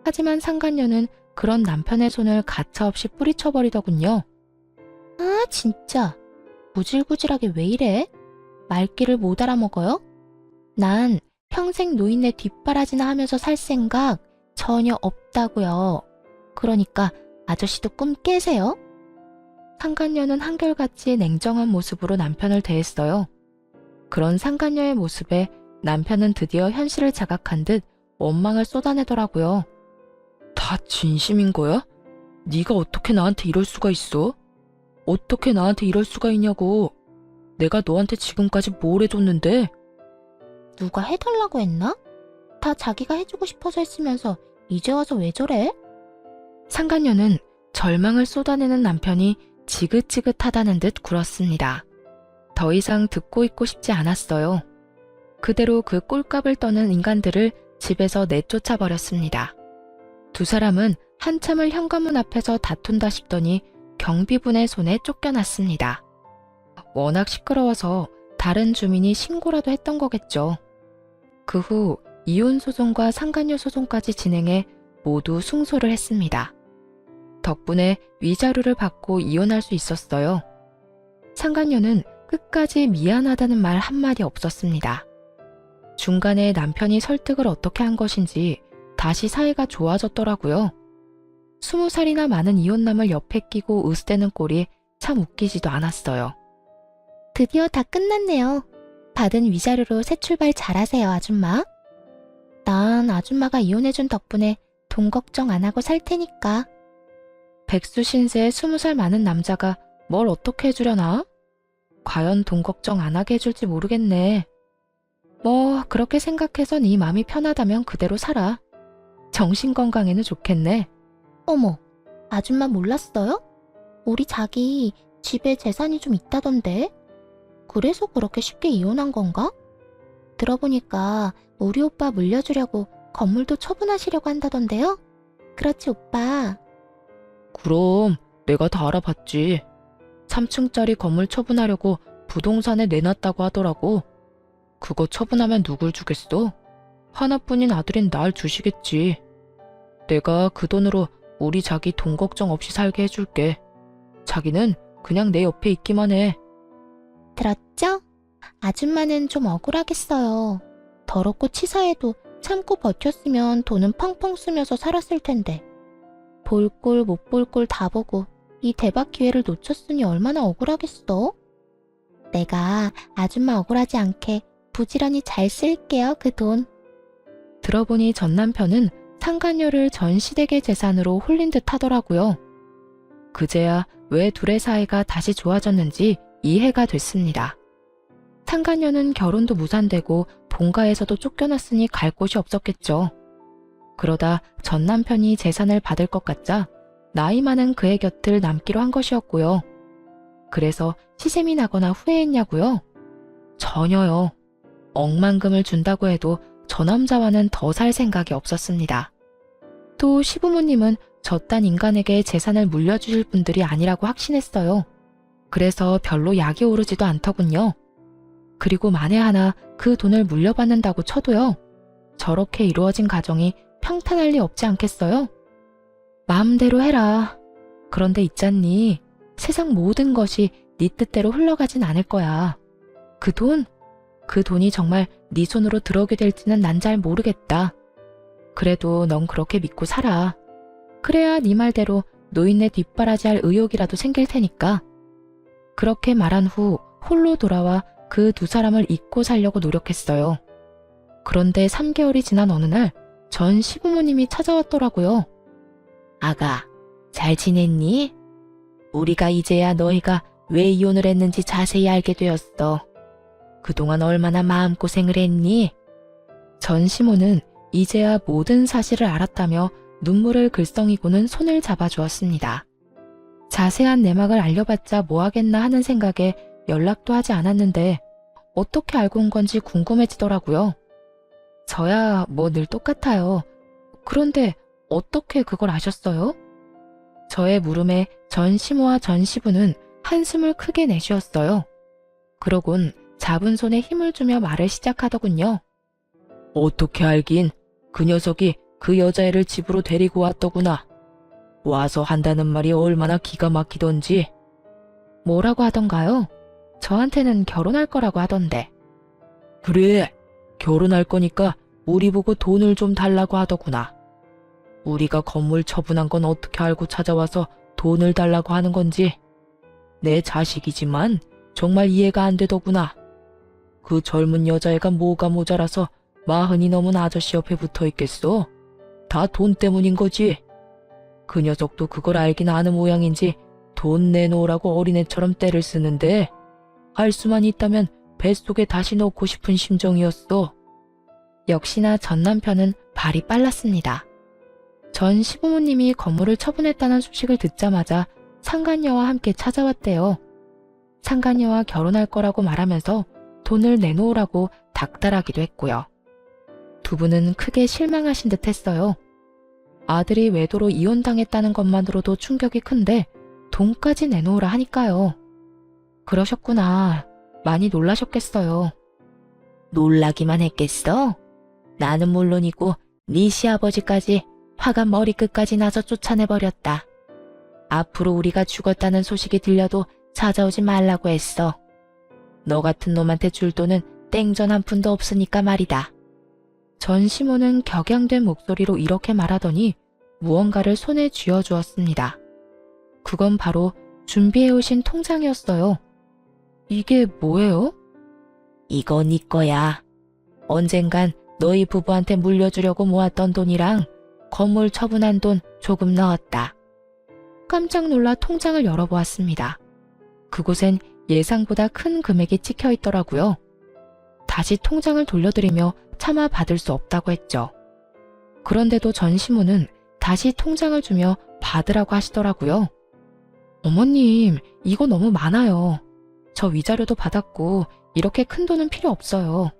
하지만 상간녀는 그런 남편의 손을 가차없이 뿌리쳐버리더군요. 아, 진짜. 구질구질하게 왜 이래? 말귀를 못 알아먹어요? 난 평생 노인네 뒷바라지나 하면서 살 생각 전혀 없다고요. 그러니까 아저씨도 꿈 깨세요. 상간녀는 한결같이 냉정한 모습으로 남편을 대했어요. 그런 상간녀의 모습에 남편은 드디어 현실을 자각한 듯 원망을 쏟아내더라고요. 다 진심인 거야? 네가 어떻게 나한테 이럴 수가 있어? 어떻게 나한테 이럴 수가 있냐고. 내가 너한테 지금까지 뭘 해줬는데? 누가 해달라고 했나? 다 자기가 해주고 싶어서 했으면서 이제 와서 왜 저래? 상간녀는 절망을 쏟아내는 남편이 지긋지긋하다는 듯 굴었습니다. 더 이상 듣고 있고 싶지 않았어요. 그대로 그 꼴값을 떠는 인간들을 집에서 내쫓아 버렸습니다. 두 사람은 한참을 현관문 앞에서 다툰다 싶더니 경비분의 손에 쫓겨났습니다. 워낙 시끄러워서 다른 주민이 신고라도 했던 거겠죠. 그 후 이혼 소송과 상간녀 소송까지 진행해 모두 승소를 했습니다. 덕분에 위자료를 받고 이혼할 수 있었어요. 상간녀는 끝까지 미안하다는 말 한마디 없었습니다. 중간에 남편이 설득을 어떻게 한 것인지 다시 사이가 좋아졌더라고요. 20살이나 많은 이혼남을 옆에 끼고 으스대는 꼴이 참 웃기지도 않았어요. 드디어 다 끝났네요. 받은 위자료로 새 출발 잘하세요, 아줌마. 난 아줌마가 이혼해준 덕분에 돈 걱정 안 하고 살 테니까. 백수 신세의 20살 많은 남자가 뭘 어떻게 해주려나? 과연 돈 걱정 안 하게 해줄지 모르겠네. 뭐 그렇게 생각해서 네 맘이 편하다면 그대로 살아. 정신건강에는 좋겠네. 어머, 아줌마 몰랐어요? 우리 자기 집에 재산이 좀 있다던데? 그래서 그렇게 쉽게 이혼한 건가? 들어보니까 우리 오빠 물려주려고 건물도 처분하시려고 한다던데요? 그렇지, 오빠? 그럼 내가 다 알아봤지. 3층짜리 건물 처분하려고 부동산에 내놨다고 하더라고. 그거 처분하면 누굴 주겠어? 하나뿐인 아들인 날 주시겠지. 내가 그 돈으로 우리 자기 돈 걱정 없이 살게 해줄게. 자기는 그냥 내 옆에 있기만 해. 들었죠? 아줌마는 좀 억울하겠어요. 더럽고 치사해도 참고 버텼으면 돈은 펑펑 쓰면서 살았을 텐데. 볼 꼴 못 볼 꼴 다 보고 이 대박 기회를 놓쳤으니 얼마나 억울하겠어? 내가 아줌마 억울하지 않게 부지런히 잘 쓸게요, 그 돈. 들어보니 전 남편은 상간녀를 전 시댁의 재산으로 홀린 듯 하더라고요. 그제야 왜 둘의 사이가 다시 좋아졌는지 이해가 됐습니다. 상간녀는 결혼도 무산되고 본가에서도 쫓겨났으니 갈 곳이 없었겠죠. 그러다 전 남편이 재산을 받을 것 같자 나이 많은 그의 곁을 남기로 한 것이었고요. 그래서 시샘이 나거나 후회했냐고요? 전혀요. 억만금을 준다고 해도 저 남자와는 더 살 생각이 없었습니다. 또 시부모님은 저딴 인간에게 재산을 물려주실 분들이 아니라고 확신했어요. 그래서 별로 약이 오르지도 않더군요. 그리고 만에 하나 그 돈을 물려받는다고 쳐도요. 저렇게 이루어진 가정이 평탄할 리 없지 않겠어요? 마음대로 해라. 그런데 있잖니. 세상 모든 것이 네 뜻대로 흘러가진 않을 거야. 그 돈이 정말 네 손으로 들어오게 될지는 난 잘 모르겠다. 그래도 넌 그렇게 믿고 살아. 그래야 네 말대로 노인네 뒷바라지 할 의욕이라도 생길 테니까. 그렇게 말한 후 홀로 돌아와 그 두 사람을 잊고 살려고 노력했어요. 그런데 3개월이 지난 어느 날 전 시부모님이 찾아왔더라고요. 아가, 잘 지냈니? 우리가 이제야 너희가 왜 이혼을 했는지 자세히 알게 되었어. 그동안 얼마나 마음고생을 했니? 전 시모는 이제야 모든 사실을 알았다며 눈물을 글썽이고는 손을 잡아주었습니다. 자세한 내막을 알려봤자 뭐하겠나 하는 생각에 연락도 하지 않았는데 어떻게 알고 온 건지 궁금해지더라고요. 저야 뭐 늘 똑같아요. 그런데 어떻게 그걸 아셨어요? 저의 물음에 전 시모와 전 시부는 한숨을 크게 내쉬었어요. 그러곤 잡은 손에 힘을 주며 말을 시작하더군요. 어떻게 알긴? 그 녀석이 그 여자애를 집으로 데리고 왔더구나. 와서 한다는 말이 얼마나 기가 막히던지. 뭐라고 하던가요? 저한테는 결혼할 거라고 하던데. 그래, 결혼할 거니까 우리 보고 돈을 좀 달라고 하더구나. 우리가 건물 처분한 건 어떻게 알고 찾아와서 돈을 달라고 하는 건지. 내 자식이지만 정말 이해가 안 되더구나. 그 젊은 여자애가 뭐가 모자라서 40이 넘은 아저씨 옆에 붙어 있겠어? 다 돈 때문인 거지. 그 녀석도 그걸 알긴 아는 모양인지 돈 내놓으라고 어린애처럼 떼를 쓰는데 할 수만 있다면 뱃속에 다시 넣고 싶은 심정이었어. 역시나 전 남편은 발이 빨랐습니다. 전 시부모님이 건물을 처분했다는 소식을 듣자마자 상간녀와 함께 찾아왔대요. 상간녀와 결혼할 거라고 말하면서 돈을 내놓으라고 닥달하기도 했고요. 두 분은 크게 실망하신 듯 했어요. 아들이 외도로 이혼당했다는 것만으로도 충격이 큰데 돈까지 내놓으라 하니까요. 그러셨구나. 많이 놀라셨겠어요. 놀라기만 했겠어? 나는 물론이고 네 시아버지까지 화가 머리끝까지 나서 쫓아내버렸다. 앞으로 우리가 죽었다는 소식이 들려도 찾아오지 말라고 했어. 너 같은 놈한테 줄 돈은 땡전 한 푼도 없으니까 말이다. 전 시모는 격양된 목소리로 이렇게 말하더니 무언가를 손에 쥐어주었습니다. 그건 바로 준비해오신 통장이었어요. 이게 뭐예요? 이거 네 거야. 언젠간 너희 부부한테 물려주려고 모았던 돈이랑 건물 처분한 돈 조금 넣었다. 깜짝 놀라 통장을 열어보았습니다. 그곳엔 예상보다 큰 금액이 찍혀 있더라고요. 다시 통장을 돌려드리며 차마 받을 수 없다고 했죠. 그런데도 전 시모는 다시 통장을 주며 받으라고 하시더라고요. 어머님, 이거 너무 많아요. 저 위자료도 받았고 이렇게 큰 돈은 필요 없어요.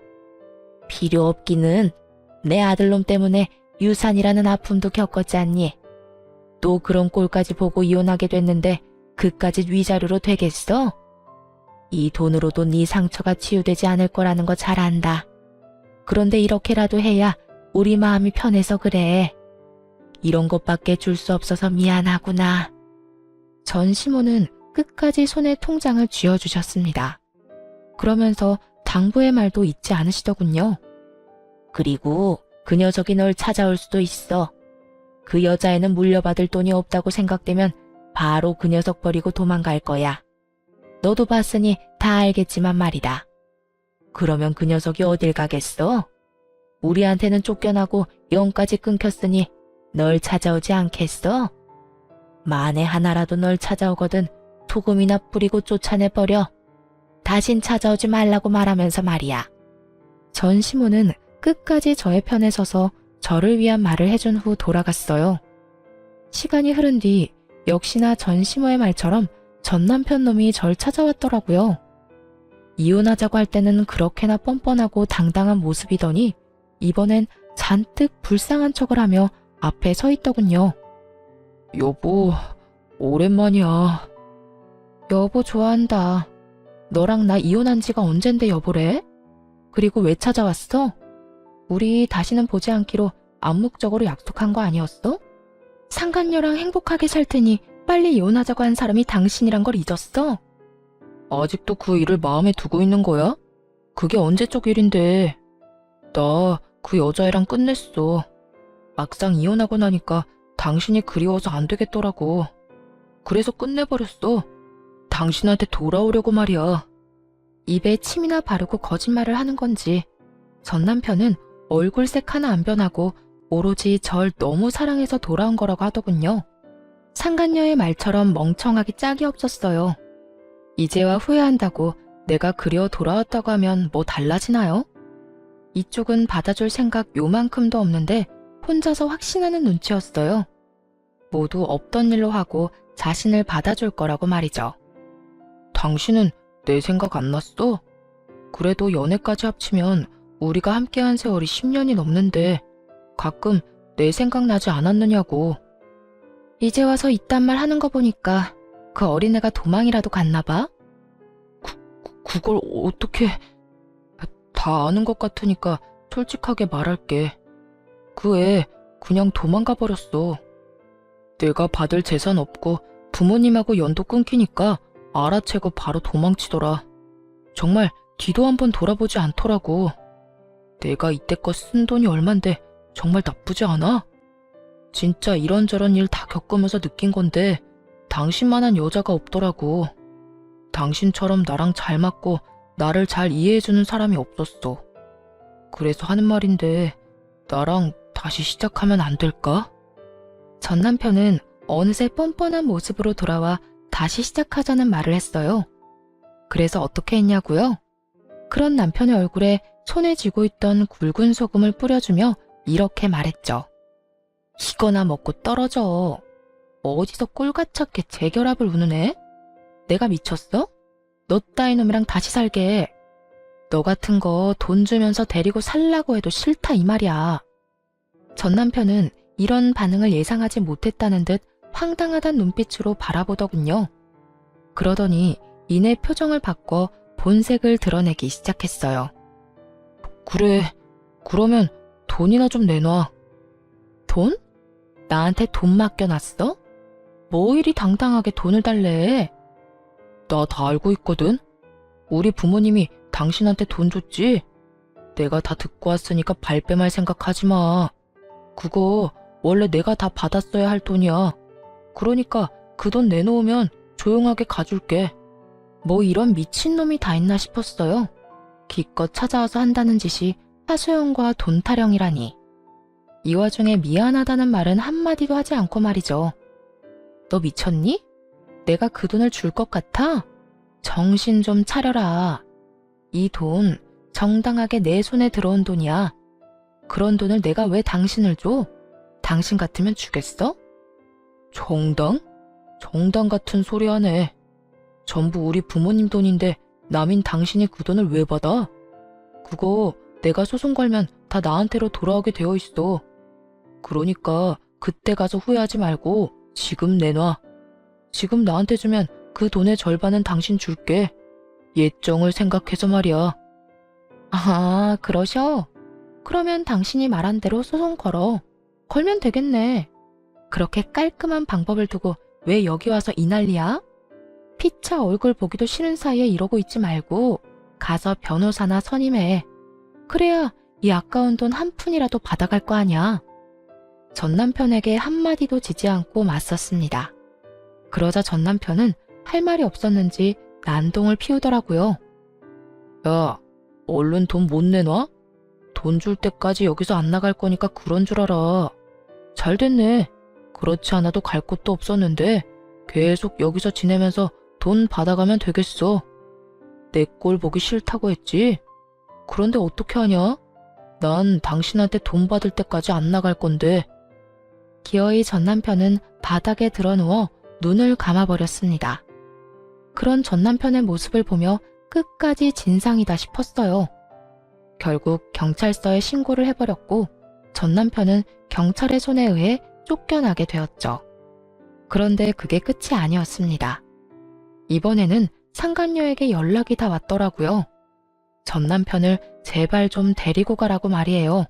필요 없기는 내 아들놈 때문에 유산이라는 아픔도 겪었지 않니? 또 그런 꼴까지 보고 이혼하게 됐는데 그까짓 위자료로 되겠어? 이 돈으로도 네 상처가 치유되지 않을 거라는 거 잘 안다. 그런데 이렇게라도 해야 우리 마음이 편해서 그래. 이런 것밖에 줄 수 없어서 미안하구나. 전 시모는 끝까지 손에 통장을 쥐어주셨습니다. 그러면서 당부의 말도 잊지 않으시더군요. 그리고 그 녀석이 널 찾아올 수도 있어. 그 여자애는 물려받을 돈이 없다고 생각되면 바로 그 녀석 버리고 도망갈 거야. 너도 봤으니 다 알겠지만 말이다. 그러면 그 녀석이 어딜 가겠어? 우리한테는 쫓겨나고 영까지 끊겼으니 널 찾아오지 않겠어? 만에 하나라도 널 찾아오거든 소금이나 뿌리고 쫓아내버려. 다신 찾아오지 말라고 말하면서 말이야. 전 시모는 끝까지 저의 편에 서서 저를 위한 말을 해준 후 돌아갔어요. 시간이 흐른 뒤 역시나 전 시모의 말처럼 전 남편 놈이 절 찾아왔더라고요. 이혼하자고 할 때는 그렇게나 뻔뻔하고 당당한 모습이더니 이번엔 잔뜩 불쌍한 척을 하며 앞에 서 있더군요. 여보, 오랜만이야. 여보 좋아한다. 너랑 나 이혼한 지가 언젠데 여보래? 그리고 왜 찾아왔어? 우리 다시는 보지 않기로 암묵적으로 약속한 거 아니었어? 상간녀랑 행복하게 살 테니 빨리 이혼하자고 한 사람이 당신이란 걸 잊었어? 아직도 그 일을 마음에 두고 있는 거야? 그게 언제적 일인데. 나 그 여자애랑 끝냈어. 막상 이혼하고 나니까 당신이 그리워서 안 되겠더라고. 그래서 끝내버렸어. 당신한테 돌아오려고 말이야. 입에 침이나 바르고 거짓말을 하는 건지 전 남편은 얼굴색 하나 안 변하고 오로지 절 너무 사랑해서 돌아온 거라고 하더군요. 상간녀의 말처럼 멍청하기 짝이 없었어요. 이제와 후회한다고 내가 그리워 돌아왔다고 하면 뭐 달라지나요? 이쪽은 받아줄 생각 요만큼도 없는데 혼자서 확신하는 눈치였어요. 모두 없던 일로 하고 자신을 받아줄 거라고 말이죠. 당신은 내 생각 안 났어? 그래도 연애까지 합치면 우리가 함께한 세월이 10년이 넘는데 가끔 내 생각 나지 않았느냐고. 이제 와서 이딴 말 하는 거 보니까 그 어린애가 도망이라도 갔나 봐? 그걸 어떻게... 다 아는 것 같으니까 솔직하게 말할게. 그 애 그냥 도망가 버렸어. 내가 받을 재산 없고 부모님하고 연도 끊기니까 알아채고 바로 도망치더라. 정말 뒤도 한번 돌아보지 않더라고. 내가 이때껏 쓴 돈이 얼만데 정말 나쁘지 않아? 진짜 이런저런 일 다 겪으면서 느낀 건데 당신만한 여자가 없더라고. 당신처럼 나랑 잘 맞고 나를 잘 이해해주는 사람이 없었어. 그래서 하는 말인데 나랑 다시 시작하면 안 될까? 전 남편은 어느새 뻔뻔한 모습으로 돌아와 다시 시작하자는 말을 했어요. 그래서 어떻게 했냐고요? 그런 남편의 얼굴에 손에 쥐고 있던 굵은 소금을 뿌려주며 이렇게 말했죠. 이거나 먹고 떨어져. 어디서 꿀같차게 재결합을 우는애? 내가 미쳤어? 너 따위 놈이랑 다시 살게. 너 같은 거 돈 주면서 데리고 살라고 해도 싫다 이 말이야. 전 남편은 이런 반응을 예상하지 못했다는 듯 황당하단 눈빛으로 바라보더군요. 그러더니 이내 표정을 바꿔 본색을 드러내기 시작했어요. 그래, 그러면 돈이나 좀 내놔. 돈? 나한테 돈 맡겨놨어? 뭐 이리 당당하게 돈을 달래? 나 다 알고 있거든. 우리 부모님이 당신한테 돈 줬지? 내가 다 듣고 왔으니까 발뺌할 생각하지 마. 그거 원래 내가 다 받았어야 할 돈이야. 그러니까 그 돈 내놓으면 조용하게 가줄게. 뭐 이런 미친놈이 다 있나 싶었어요. 기껏 찾아와서 한다는 짓이 하소연과 돈 타령이라니. 이 와중에 미안하다는 말은 한마디도 하지 않고 말이죠. 너 미쳤니? 내가 그 돈을 줄 것 같아? 정신 좀 차려라. 이 돈 정당하게 내 손에 들어온 돈이야. 그런 돈을 내가 왜 당신을 줘? 당신 같으면 주겠어? 정당? 정당 같은 소리 하네. 전부 우리 부모님 돈인데 남인 당신이 그 돈을 왜 받아? 그거 내가 소송 걸면 다 나한테로 돌아오게 되어 있어. 그러니까 그때 가서 후회하지 말고 지금 내놔. 지금 나한테 주면 그 돈의 절반은 당신 줄게. 예정을 생각해서 말이야. 아, 그러셔? 그러면 당신이 말한 대로 소송 걸어. 걸면 되겠네. 그렇게 깔끔한 방법을 두고 왜 여기 와서 이 난리야? 피차 얼굴 보기도 싫은 사이에 이러고 있지 말고 가서 변호사나 선임해. 그래야 이 아까운 돈 한 푼이라도 받아갈 거 아냐. 전 남편에게 한마디도 지지 않고 맞섰습니다. 그러자 전 남편은 할 말이 없었는지 난동을 피우더라고요. 야, 얼른 돈 못 내놔? 돈 줄 때까지 여기서 안 나갈 거니까 그런 줄 알아. 잘 됐네. 그렇지 않아도 갈 곳도 없었는데 계속 여기서 지내면서 돈 받아가면 되겠어. 내 꼴 보기 싫다고 했지? 그런데 어떻게 하냐? 난 당신한테 돈 받을 때까지 안 나갈 건데. 기어이 전 남편은 바닥에 드러누워 눈을 감아버렸습니다. 그런 전 남편의 모습을 보며 끝까지 진상이다 싶었어요. 결국 경찰서에 신고를 해버렸고 전 남편은 경찰의 손에 의해 쫓겨나게 되었죠. 그런데 그게 끝이 아니었습니다. 이번에는 상간녀에게 연락이 다 왔더라고요. 전 남편을 제발 좀 데리고 가라고 말이에요.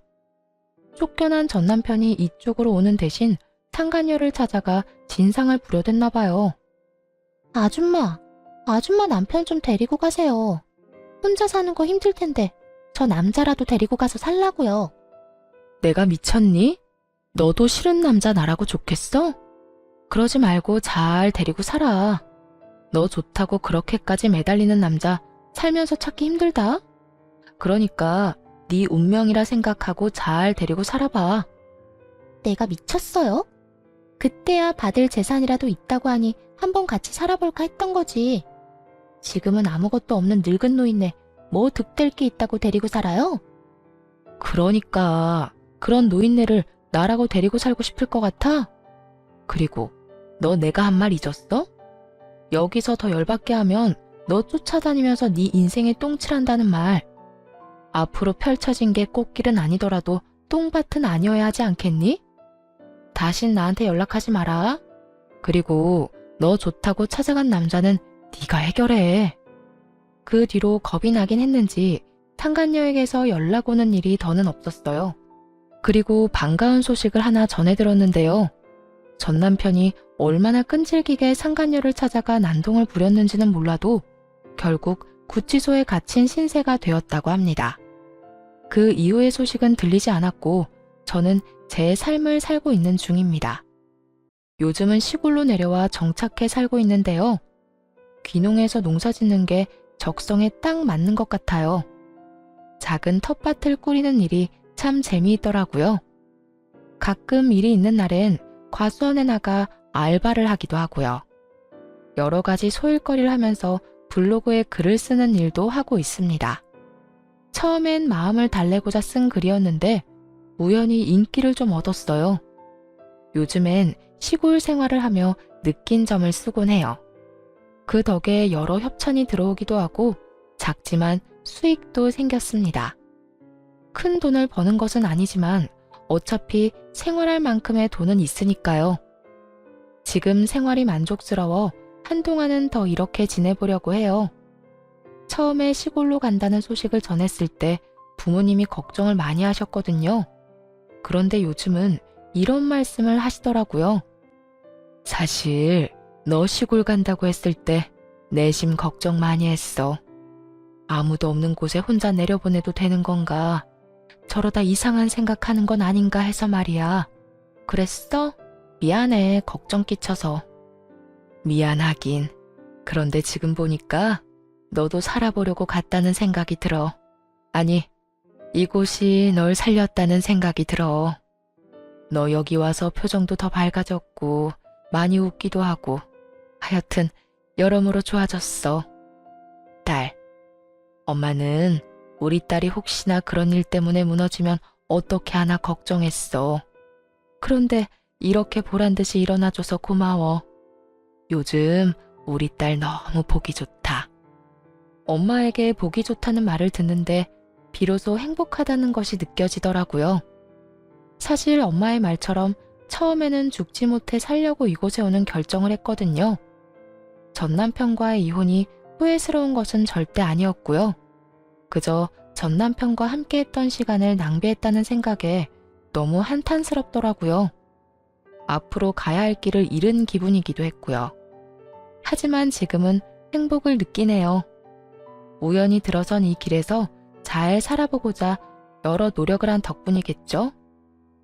쫓겨난 전 남편이 이쪽으로 오는 대신 상간녀를 찾아가 진상을 부려댔나 봐요. 아줌마 남편 좀 데리고 가세요. 혼자 사는 거 힘들 텐데 저 남자라도 데리고 가서 살라고요. 내가 미쳤니? 너도 싫은 남자 나라고 좋겠어? 그러지 말고 잘 데리고 살아. 너 좋다고 그렇게까지 매달리는 남자 살면서 찾기 힘들다. 그러니까 네 운명이라 생각하고 잘 데리고 살아봐. 내가 미쳤어요? 그때야 받을 재산이라도 있다고 하니 한번 같이 살아볼까 했던 거지. 지금은 아무것도 없는 늙은 노인네 뭐 득될 게 있다고 데리고 살아요? 그러니까 그런 노인네를 나라고 데리고 살고 싶을 것 같아? 그리고 너 내가 한 말 잊었어? 여기서 더 열받게 하면 너 쫓아다니면서 네 인생에 똥칠한다는 말. 앞으로 펼쳐진 게 꽃길은 아니더라도 똥밭은 아니어야 하지 않겠니? 다신 나한테 연락하지 마라. 그리고 너 좋다고 찾아간 남자는 네가 해결해. 그 뒤로 겁이 나긴 했는지 상간녀에게서 연락 오는 일이 더는 없었어요. 그리고 반가운 소식을 하나 전해 들었는데요. 전 남편이 얼마나 끈질기게 상간녀를 찾아가 난동을 부렸는지는 몰라도 결국 구치소에 갇힌 신세가 되었다고 합니다. 그 이후의 소식은 들리지 않았고 저는 제 삶을 살고 있는 중입니다. 요즘은 시골로 내려와 정착해 살고 있는데요. 귀농해서 농사 짓는 게 적성에 딱 맞는 것 같아요. 작은 텃밭을 꾸리는 일이 참 재미있더라고요. 가끔 일이 있는 날엔 과수원에 나가 알바를 하기도 하고요. 여러 가지 소일거리를 하면서 블로그에 글을 쓰는 일도 하고 있습니다. 처음엔 마음을 달래고자 쓴 글이었는데 우연히 인기를 좀 얻었어요. 요즘엔 시골 생활을 하며 느낀 점을 쓰곤 해요. 그 덕에 여러 협찬이 들어오기도 하고 작지만 수익도 생겼습니다. 큰 돈을 버는 것은 아니지만 어차피 생활할 만큼의 돈은 있으니까요. 지금 생활이 만족스러워 한동안은 더 이렇게 지내보려고 해요. 처음에 시골로 간다는 소식을 전했을 때 부모님이 걱정을 많이 하셨거든요. 그런데 요즘은 이런 말씀을 하시더라고요. 사실 너 시골 간다고 했을 때 내심 걱정 많이 했어. 아무도 없는 곳에 혼자 내려보내도 되는 건가? 저러다 이상한 생각하는 건 아닌가 해서 말이야. 그랬어? 미안해, 걱정 끼쳐서. 미안하긴. 그런데 지금 보니까 너도 살아보려고 갔다는 생각이 들어. 아니, 이곳이 널 살렸다는 생각이 들어. 너 여기 와서 표정도 더 밝아졌고 많이 웃기도 하고 하여튼 여러모로 좋아졌어. 딸, 엄마는 우리 딸이 혹시나 그런 일 때문에 무너지면 어떻게 하나 걱정했어. 그런데 이렇게 보란듯이 일어나줘서 고마워. 요즘 우리 딸 너무 보기 좋다. 엄마에게 보기 좋다는 말을 듣는데 비로소 행복하다는 것이 느껴지더라고요. 사실 엄마의 말처럼 처음에는 죽지 못해 살려고 이곳에 오는 결정을 했거든요. 전 남편과의 이혼이 후회스러운 것은 절대 아니었고요. 그저 전 남편과 함께했던 시간을 낭비했다는 생각에 너무 한탄스럽더라고요. 앞으로 가야 할 길을 잃은 기분이기도 했고요. 하지만 지금은 행복을 느끼네요. 우연히 들어선 이 길에서 잘 살아보고자 여러 노력을 한 덕분이겠죠?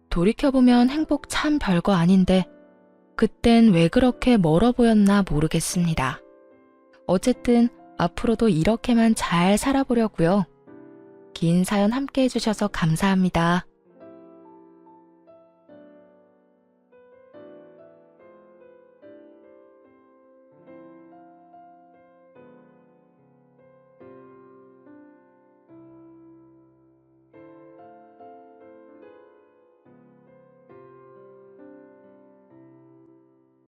돌이켜보면 행복 참 별거 아닌데 그땐 왜 그렇게 멀어 보였나 모르겠습니다. 어쨌든 앞으로도 이렇게만 잘 살아보려고요. 긴 사연 함께 해주셔서 감사합니다.